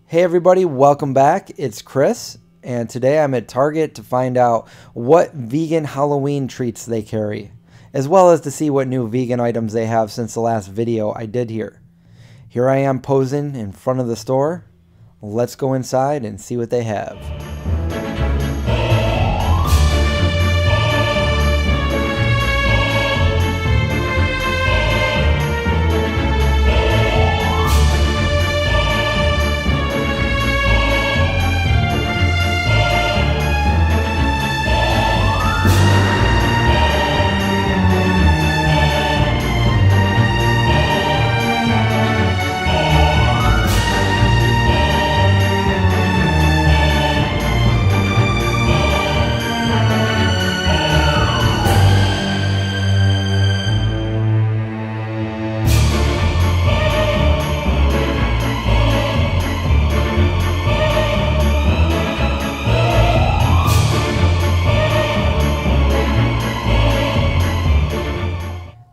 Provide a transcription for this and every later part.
Hey everybody, welcome back. It's Chris, and today I'm at Target to find out what vegan Halloween treats they carry, as well as to see what new vegan items they have since the last video I did here. Here I am posing in front of the store. Let's go inside and see what they have.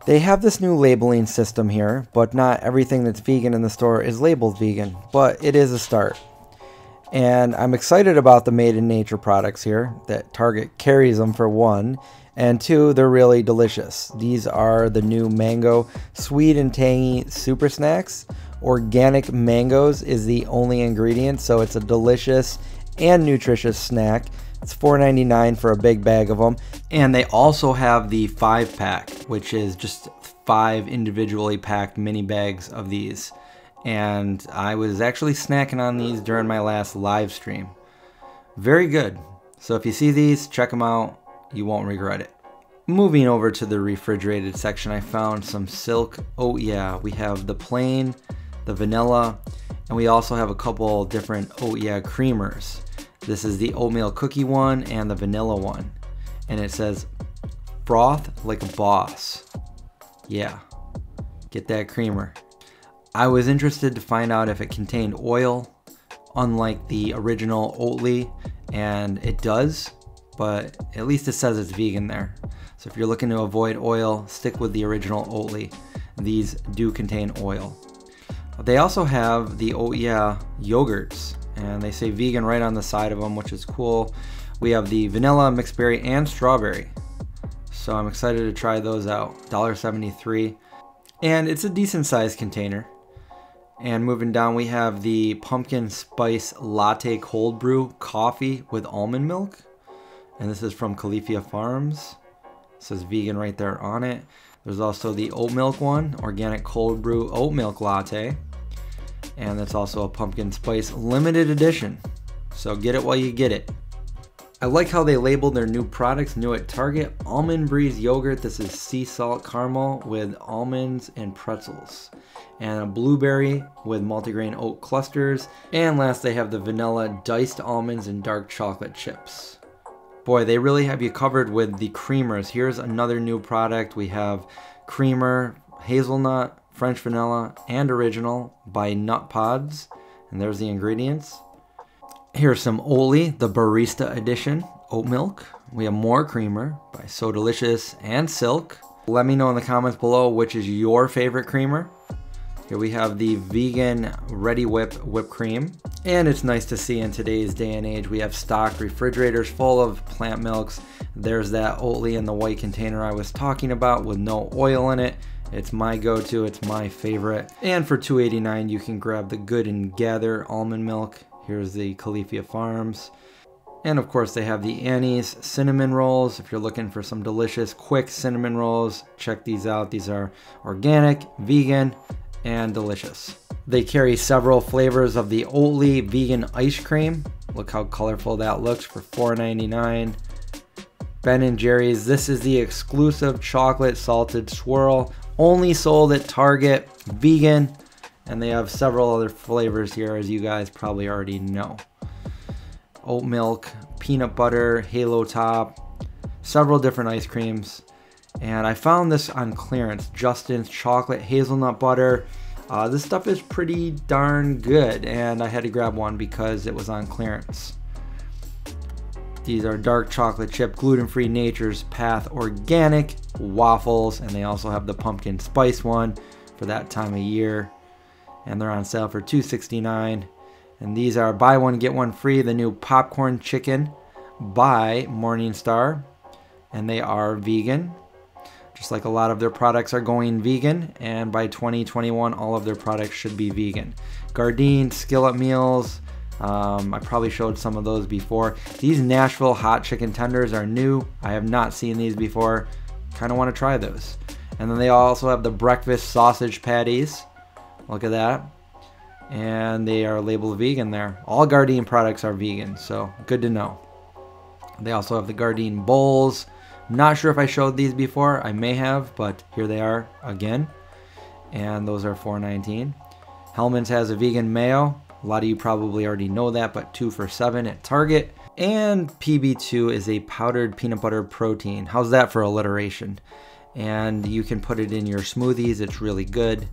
They have this new labeling system here, but not everything that's vegan in the store is labeled vegan, but it is a start. And I'm excited about the Made in Nature products here, that Target carries them for one, and two, they're really delicious. These are the new mango sweet and tangy super snacks. Organic mangoes is the only ingredient, so it's a delicious and nutritious snack. It's $4.99 for a big bag of them. And they also have the 5-pack, which is just 5 individually packed mini bags of these. And I was actually snacking on these during my last live stream. Very good. So if you see these, check them out. You won't regret it. Moving over to the refrigerated section, I found some Silk. Oh yeah, we have the plain, the vanilla, and we also have a couple different Oh yeah creamers. This is the oatmeal cookie one and the vanilla one. And it says, froth like a boss. Yeah, get that creamer. I was interested to find out if it contained oil, unlike the original Oatly, and it does, but at least it says it's vegan there. So if you're looking to avoid oil, stick with the original Oatly. These do contain oil. They also have the Oh yeah yogurts, and they say vegan right on the side of them, which is cool. We have the vanilla, mixed berry, and strawberry. So I'm excited to try those out. $1.73. And it's a decent sized container. And moving down, we have the pumpkin spice latte cold brew coffee with almond milk. And this is from Califia Farms. It says vegan right there on it. There's also the oat milk one, organic cold brew oat milk latte. And that's also a pumpkin spice limited edition. So get it while you get it. I like how they labeled their new products new at Target. Almond Breeze yogurt. This is sea salt caramel with almonds and pretzels. And a blueberry with multigrain oat clusters. And last they have the vanilla diced almonds and dark chocolate chips. Boy, they really have you covered with the creamers. Here's another new product. We have creamer, hazelnut, French vanilla, and original by Nut Pods. And there's the ingredients. Here's some Oatly, the Barista Edition, oat milk. We have more creamer by So Delicious and Silk. Let me know in the comments below which is your favorite creamer. Here we have the vegan Ready Whip whipped cream. And it's nice to see in today's day and age we have stocked refrigerators full of plant milks. There's that Oatly in the white container I was talking about with no oil in it. It's my go-to, it's my favorite. And for $2.89 you can grab the Good and Gather almond milk. Here's the Califia Farms. And of course they have the Annie's cinnamon rolls. If you're looking for some delicious quick cinnamon rolls, check these out. These are organic, vegan, and delicious. They carry several flavors of the Oatly vegan ice cream. Look how colorful that looks for $4.99. Ben & Jerry's, this is the exclusive chocolate salted swirl. Only sold at Target, vegan. And they have several other flavors here, as you guys probably already know. Oat milk, peanut butter, halo top, several different ice creams. And I found this on clearance, Justin's chocolate hazelnut butter. This stuff is pretty darn good, and I had to grab one because it was on clearance. These are dark chocolate chip, gluten-free Nature's Path organic waffles, and they also have the pumpkin spice one for that time of year. And they're on sale for $2.69. And these are buy one, get one free, the new popcorn chicken by Morningstar. And they are vegan. Just like a lot of their products are going vegan. And by 2021, all of their products should be vegan. Gardein, Skillet meals. I probably showed some of those before. These Nashville hot chicken tenders are new. I have not seen these before. Kind of want to try those. And then they also have the breakfast sausage patties. Look at that. And they are labeled vegan there. All Gardein products are vegan, so good to know. They also have the Gardein bowls. Not sure if I showed these before. I may have, but here they are again. And those are $4.19. Hellmann's has a vegan mayo. A lot of you probably already know that, but 2 for $7 at Target. And PB2 is a powdered peanut butter protein. How's that for alliteration? And you can put it in your smoothies. It's really good.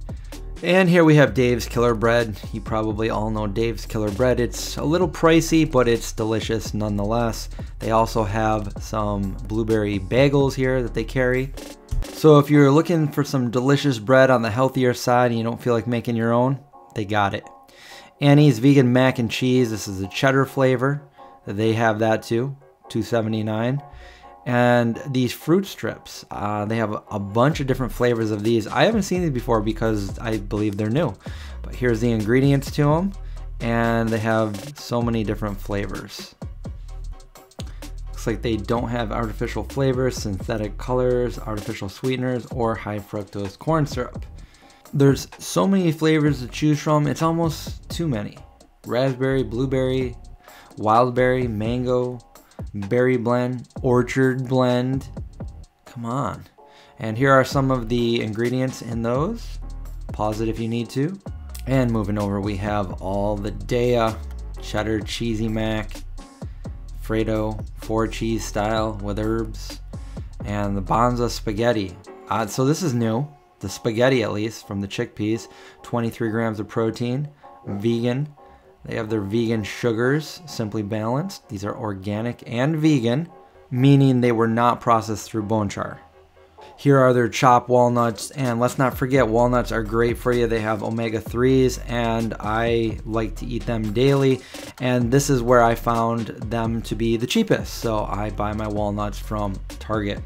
And here we have Dave's Killer Bread. You probably all know Dave's Killer Bread. It's a little pricey, but it's delicious nonetheless. They also have some blueberry bagels here that they carry. So if you're looking for some delicious bread on the healthier side and you don't feel like making your own, they got it. Annie's Vegan Mac and Cheese. This is a cheddar flavor. They have that too, $2.79. And these fruit strips, they have a bunch of different flavors of these. I haven't seen these before because I believe they're new. But here's the ingredients to them. And they have so many different flavors. Looks like they don't have artificial flavors, synthetic colors, artificial sweeteners, or high fructose corn syrup. There's so many flavors to choose from, it's almost too many. Raspberry, blueberry, wild berry, mango, berry blend, orchard blend. Come on. And here are some of the ingredients in those. Pause it if you need to. And moving over, we have all the Daya cheddar cheesy mac, Fredo 4 cheese style with herbs, and the Bonza spaghetti. So this is new. The spaghetti, at least, from the chickpeas. 23 grams of protein, vegan. They have their vegan sugars, Simply Balanced. These are organic and vegan, meaning they were not processed through bone char. Here are their chopped walnuts, and let's not forget, walnuts are great for you. They have omega-3s, and I like to eat them daily, and this is where I found them to be the cheapest, so I buy my walnuts from Target.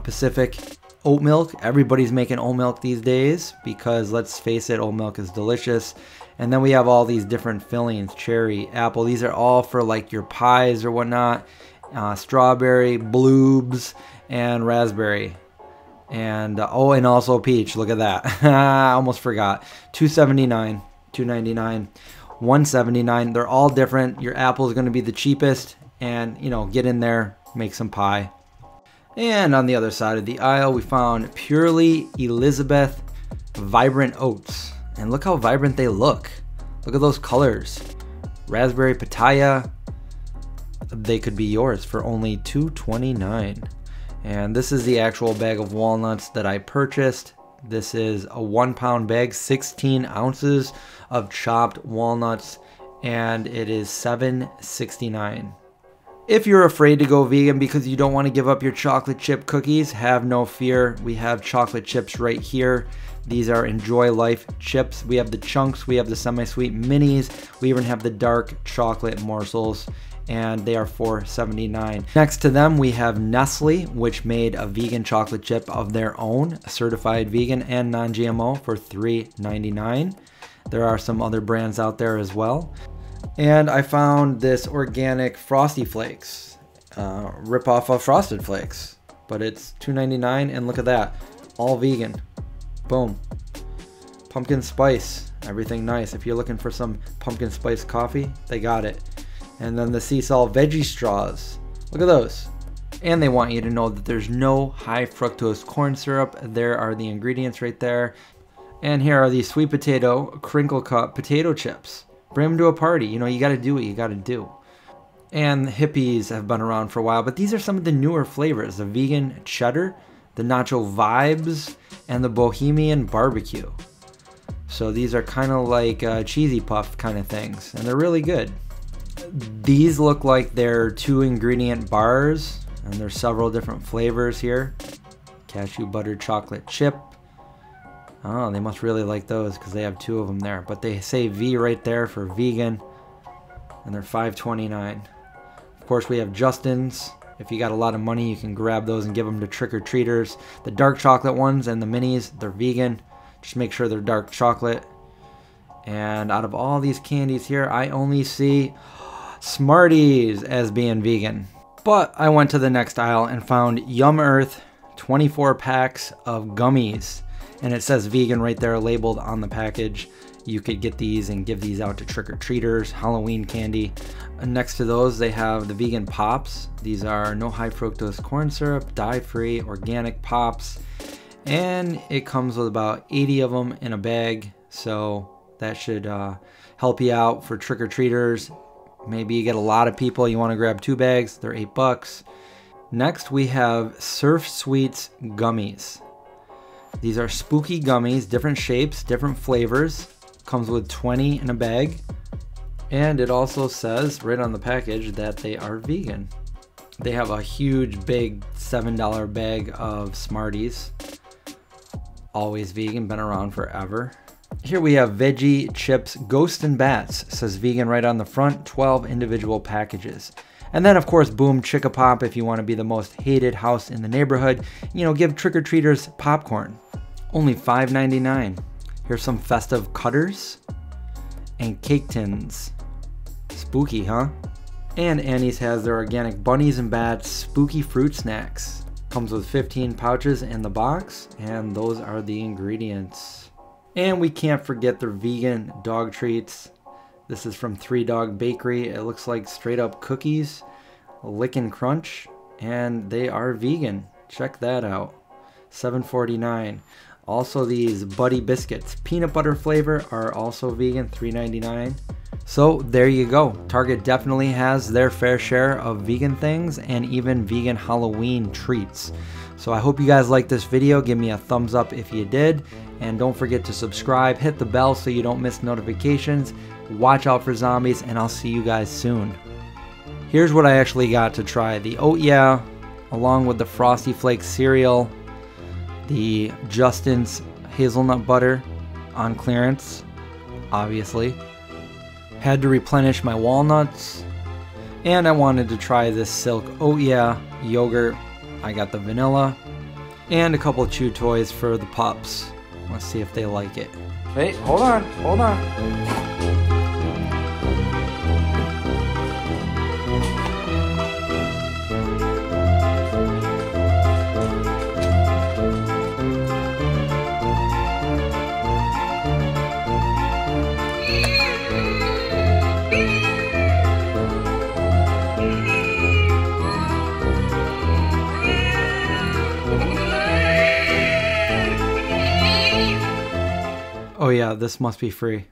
Pacific Oat Milk. Everybody's making oat milk these days because, let's face it, oat milk is delicious. And then we have all these different fillings, cherry, apple. These are all for like your pies or whatnot. Strawberry, bloobs, and raspberry. And oh, and also peach. Look at that. I almost forgot. $2.79, $2.99, $1.79. They're all different. Your apple is going to be the cheapest. And, you know, get in there, make some pie. And on the other side of the aisle, we found Purely Elizabeth Vibrant Oats. And look how vibrant they look. Look at those colors. Raspberry pitaya. They could be yours for only $2.29. And this is the actual bag of walnuts that I purchased. This is a 1 pound bag, 16 ounces of chopped walnuts, and it is $7.69. If you're afraid to go vegan because you don't want to give up your chocolate chip cookies, have no fear. We have chocolate chips right here. These are Enjoy Life chips. We have the chunks, we have the semi-sweet minis, we even have the dark chocolate morsels, and they are $4.79. Next to them, we have Nestle, which made a vegan chocolate chip of their own, certified vegan and non-GMO, for $3.99. There are some other brands out there as well. And I found this organic Frosty Flakes, rip-off of Frosted Flakes, but it's $2.99, and look at that, all vegan. Boom. Pumpkin spice, everything nice. If you're looking for some pumpkin spice coffee, they got it. And then the Seesaw veggie straws, look at those. And they want you to know that there's no high fructose corn syrup. There are the ingredients right there. And here are the sweet potato crinkle cut potato chips. Bring them to a party. You know, you got to do what you got to do. And the hippies have been around for a while, but these are some of the newer flavors. The vegan cheddar, the nacho vibes, and the bohemian barbecue. So these are kind of like cheesy puff kind of things, and they're really good. These look like they're 2 ingredient bars, and there's several different flavors here. Cashew butter chocolate chip. Oh, they must really like those because they have 2 of them there. But they say V right there for vegan. and they're $5.29. Of course, we have Justin's. If you got a lot of money, you can grab those and give them to trick-or-treaters. The dark chocolate ones and the minis, they're vegan. Just make sure they're dark chocolate. And out of all these candies here, I only see Smarties as being vegan. But I went to the next aisle and found Yum Earth 24 packs of gummies. And it says vegan right there labeled on the package. You could get these and give these out to trick-or-treaters, Halloween candy. And next to those, they have the vegan pops. These are no high fructose corn syrup, dye-free, organic pops. And it comes with about 80 of them in a bag. So that should help you out for trick-or-treaters. Maybe you get a lot of people, you want to grab 2 bags, they're $8. Next, we have Surf Sweets gummies. These are spooky gummies, different shapes, different flavors. Comes with 20 in a bag. And it also says right on the package that they are vegan. They have a huge, big $7 bag of Smarties. Always vegan, been around forever. Here we have Veggie Chips Ghost and Bats. It says vegan right on the front, 12 individual packages. And then, of course, Boom Chicka Pop if you want to be the most hated house in the neighborhood. You know, give trick-or-treaters popcorn. Only $5.99. Here's some festive cutters and cake tins. Spooky, huh? And Annie's has their organic bunnies and bats spooky fruit snacks. Comes with 15 pouches in the box, and those are the ingredients. And we can't forget their vegan dog treats. This is from 3 Dog Bakery. It looks like straight up cookies, Lick and Crunch, and they are vegan. Check that out. $7.49. Also, these Buddy Biscuits, peanut butter flavor, are also vegan, $3.99. So there you go. Target definitely has their fair share of vegan things and even vegan Halloween treats. So I hope you guys liked this video. Give me a thumbs up if you did. And don't forget to subscribe, hit the bell so you don't miss notifications. Watch out for zombies, and I'll see you guys soon. Here's what I actually got to try. The Oat Yeah, along with the Frosty Flakes cereal. The Justin's hazelnut butter on clearance, obviously. Had to replenish my walnuts. And I wanted to try this Silk Oat Yeah yogurt. I got the vanilla. And a couple of chew toys for the pups. Let's see if they like it. Hey, hold on, hold on. Oh yeah, this must be free.